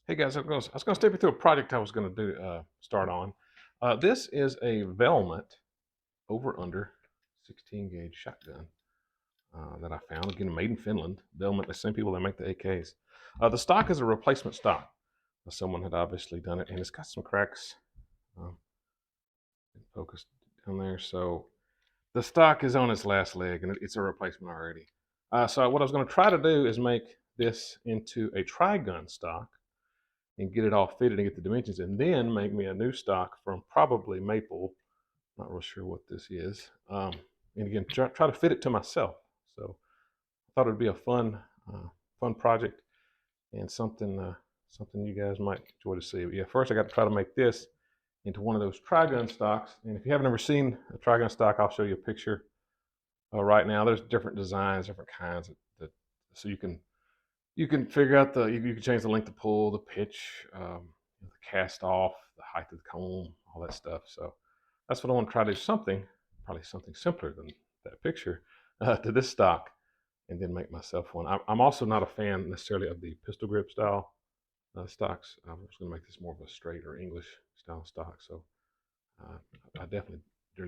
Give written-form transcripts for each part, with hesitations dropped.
Hey guys, I was gonna step you through a project I was gonna start on. This is a Valmet over under 16 gauge shotgun that I found. Again, made in Finland. Valmet, the same people that make the AKs. The stock is a replacement stock. Someone had obviously done it, and it's got some cracks um, focused down there. So the stock is on its last leg, and it's a replacement already. So what I was going to try to do is make this into a tri-gun stock and get it all fitted and get the dimensions, and then make me a new stock from probably maple. Not real sure what this is. And again, try to fit it to myself. So I thought it'd be a fun project and something you guys might enjoy to see. But yeah, first I got to try to make this into one of those tri-gun stocks. And if you haven't ever seen a tri-gun stock, I'll show you a picture right now. There's different designs, different kinds so you can figure out you can change the length of pull, the pitch, the cast off, the height of the comb, all that stuff. So that's what I want to try to do. Probably something simpler than that picture to this stock, and then make myself one. I'm also not a fan necessarily of the pistol grip style stocks. I'm just going to make this more of a straight or English style stock. So I definitely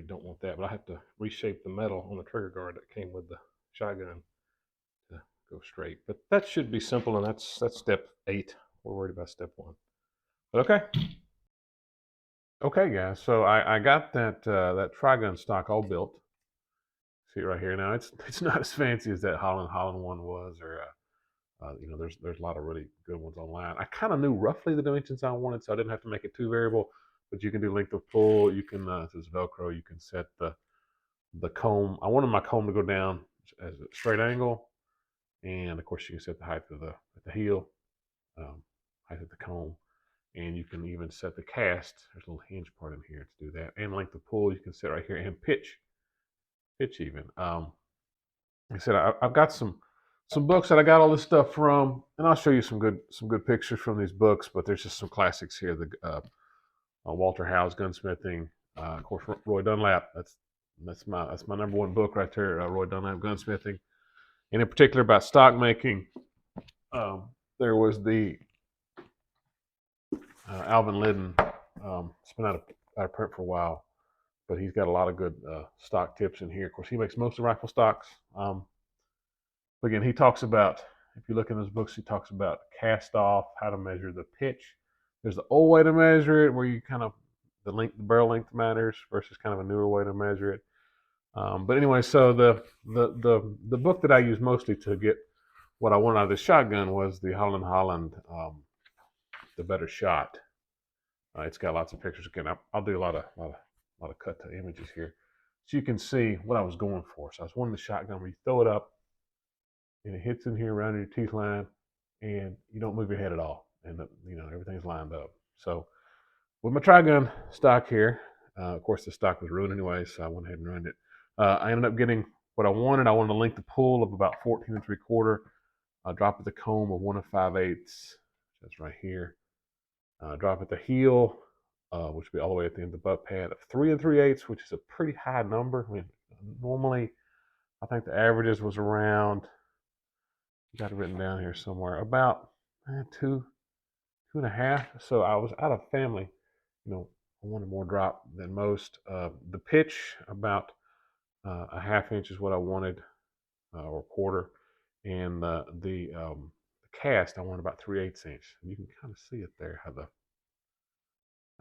don't want that, but I have to reshape the metal on the trigger guard that came with the shotgun to go straight. But that should be simple, and that's step 8. We're worried about step 1. But okay, guys. So I got that Trigun stock all built. See it right here. Now it's not as fancy as that Holland one was, or there's a lot of really good ones online. I kind of knew roughly the dimensions I wanted, so I didn't have to make it too variable. But you can do length of pull. You can this is Velcro. You can set the comb. I wanted my comb to go down as a straight angle, and of course you can set the height of the heel, height of the comb, and you can even set the cast. There's a little hinge part in here to do that, and length of pull you can set right here, and pitch even. Like I said, I've got some books that I got all this stuff from, and I'll show you some good pictures from these books. But there's just some classics here. The Walter Howe's Gunsmithing, of course, Roy Dunlap. That's my number one book right there. Roy Dunlap Gunsmithing, and in particular about stock making. There was the Alvin Liddon. It's been out of print for a while, but he's got a lot of good stock tips in here. Of course, he makes most of the rifle stocks. Again, he talks about, if you look in his books, he talks about cast off, how to measure the pitch. There's the old way to measure it, where you kind of the barrel length matters, versus kind of a newer way to measure it. But anyway, so the book that I use mostly to get what I wanted out of the shotgun was the Holland, the Better Shot. It's got lots of pictures. Again, I'll do a lot of cut to images here, so you can see what I was going for. So I was wanting the shotgun where you throw it up, and it hits in here around your teeth line, and you don't move your head at all, and everything's lined up. So with my tri-gun stock here, of course the stock was ruined anyway, so I went ahead and ruined it. I ended up getting what I wanted. I wanted a length of pull of about 14 3/4. Drop at the comb of 1 5/8. That's right here. Drop at the heel, which would be all the way at the end of the butt pad, of 3 3/8, which is a pretty high number. I mean, normally, I think the averages was around, got it written down here somewhere, about 2.5. So I was out of family. I wanted more drop than most. The pitch, about a half inch is what I wanted, or a quarter, and the cast I wanted about 3/8 inch. You can kind of see it there, how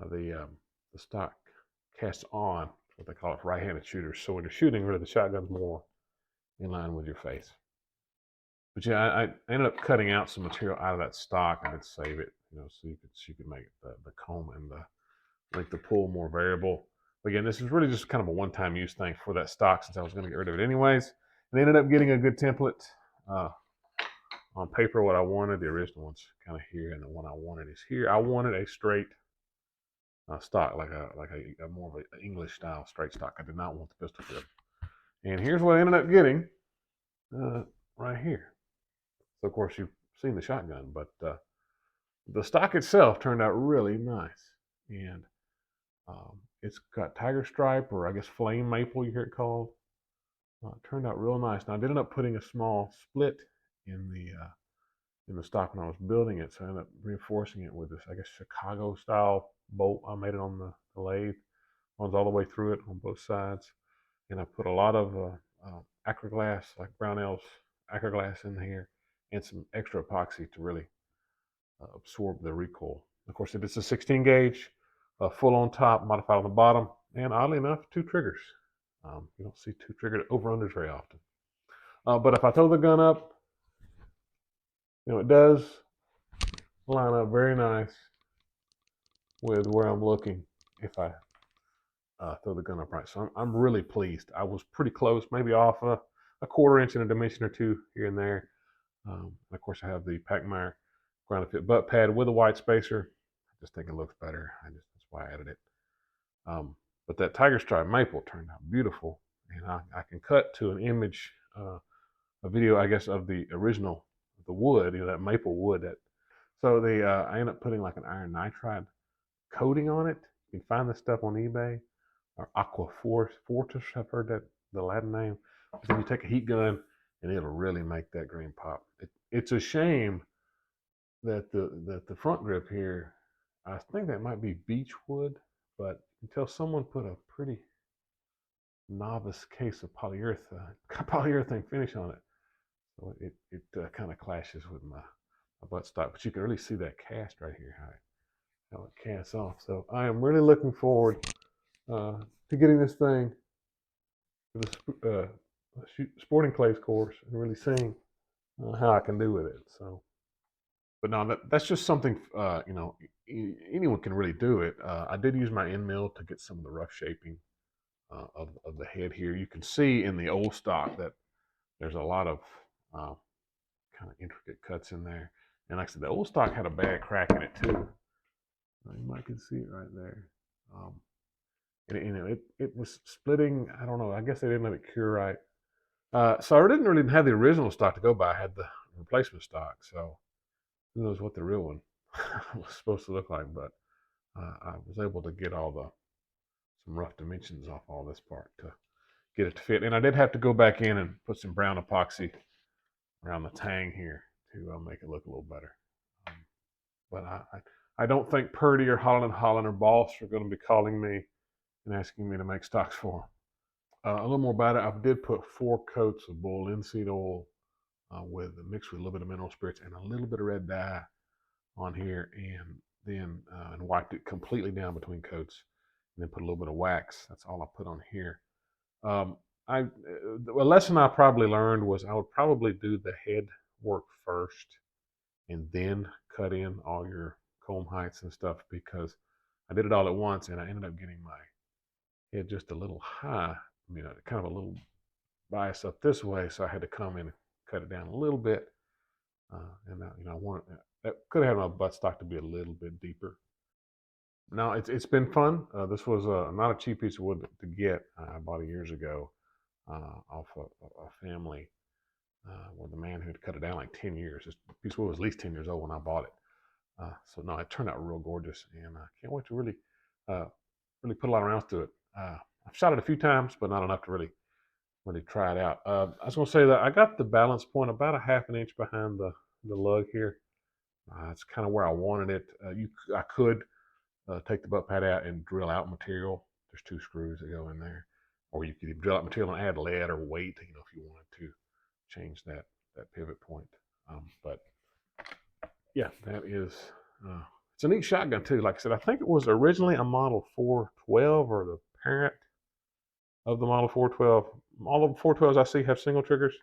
the stock casts on, what they call it, right-handed shooters. So when you're shooting, really the shotgun's more in line with your face. But yeah, I ended up cutting out some material out of that stock. I did save it, so you could make the comb and the length of pull more variable. But again, this is really just kind of a one-time use thing for that stock, since I was going to get rid of it anyways. And I ended up getting a good template on paper, what I wanted. The original one's kind of here, and the one I wanted is here. I wanted a straight stock, like a more of an English style straight stock. I did not want the pistol grip. And here's what I ended up getting right here. So of course you've seen the shotgun, but the stock itself turned out really nice, and it's got tiger stripe, or I guess flame maple, you hear it called. It turned out real nice. Now I did end up putting a small split in in the stock when I was building it, so I ended up reinforcing it with this, I guess, Chicago style bolt. I made it on the lathe, runs all the way through it on both sides, and I put a lot of Acraglas, like Brownells Acraglas in here, and some extra epoxy to really absorb the recoil. Of course, it is a 16 gauge, full on top, modified on the bottom, and oddly enough, 2 triggers. You don't see 2 triggered over-unders very often. But if I throw the gun up, it does line up very nice with where I'm looking if I throw the gun up right. So I'm really pleased. I was pretty close, maybe off a quarter inch in a dimension or two here and there. And of course, I have the Packmayr ground fit butt pad with a white spacer. I just think it looks better. That's why I added it. But that tiger stripe maple turned out beautiful, and I can cut to an image, a video, I guess, of the original, the wood, that maple wood. So I ended up putting like an iron nitride coating on it. You can find this stuff on eBay, or aqua fortis. I've heard that, the Latin name. But then you take a heat gun, and it'll really make that green pop. It's a shame that the front grip here, I think that might be beech wood, but until someone put a pretty novice case of polyurethane finish on it, so it kind of clashes with my buttstock. But you can really see that cast right here, how it casts off. So I am really looking forward to getting this thing to the sporting clays course and really seeing how I can do with it. So, but no, that's just something anyone can really do it. I did use my end mill to get some of the rough shaping of the head here. You can see in the old stock that there's a lot of kind of intricate cuts in there. And like I said, the old stock had a bad crack in it too. You might can see it right there. And it was splitting. I don't know. I guess they didn't let it cure right. So I didn't really have the original stock to go by. I had the replacement stock. So who knows what the real one was supposed to look like. But I was able to get some rough dimensions off all this part to get it to fit. And I did have to go back in and put some brown epoxy around the tang here to make it look a little better. But I don't think Purdy or Holland or Boss are going to be calling me and asking me to make stocks for them. A little more about it. I did put 4 coats of bull linseed oil mixed with a little bit of mineral spirits and a little bit of red dye on here, and then and wiped it completely down between coats, and then put a little bit of wax. That's all I put on here. A lesson I probably learned was I would probably do the head work first and then cut in all your comb heights and stuff, because I did it all at once and I ended up getting my head just a little high, kind of a little bias up this way, so I had to come in and cut it down a little bit. I wanted that could have had my buttstock to be a little bit deeper. Now it's been fun. This was not a cheap piece of wood to get. I bought it years ago off a family where the man who had cut it down like 10 years. This piece of wood was at least 10 years old when I bought it. So no, it turned out real gorgeous, and I can't wait to really put a lot of rounds to it. I've shot it a few times, but not enough to really try it out. I was going to say that I got the balance point about a half an inch behind the lug here. It's kind of where I wanted it. I could take the butt pad out and drill out material. There's 2 screws that go in there, or you could drill out material and add lead or weight, if you wanted to change that pivot point. But yeah, that is. It's a neat shotgun too. Like I said, I think it was originally a Model 412 or the parent of the Model 412. All of the 412s I see have single triggers,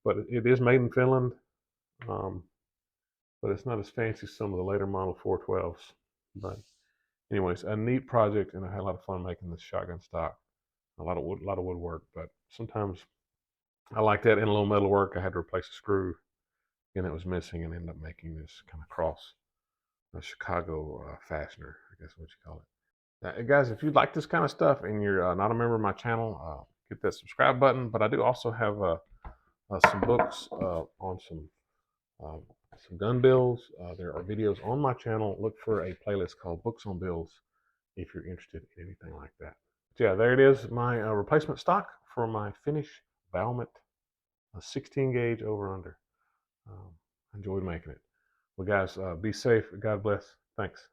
but it is made in Finland. But it's not as fancy as some of the later Model 412s. But anyways, a neat project, and I had a lot of fun making this shotgun stock. A lot of woodwork, but sometimes I like that. In a little metal work, I had to replace a screw, and it was missing, and ended up making this kind of cross, a Chicago fastener, I guess what you call it. Guys, if you like this kind of stuff and you're not a member of my channel, hit that subscribe button. But I do also have some books on some gun builds. There are videos on my channel. Look for a playlist called Books on Builds if you're interested in anything like that. But yeah, there it is, my replacement stock for my Finnish Valmet 16 gauge over under. I enjoyed making it. Well, guys, be safe. God bless. Thanks.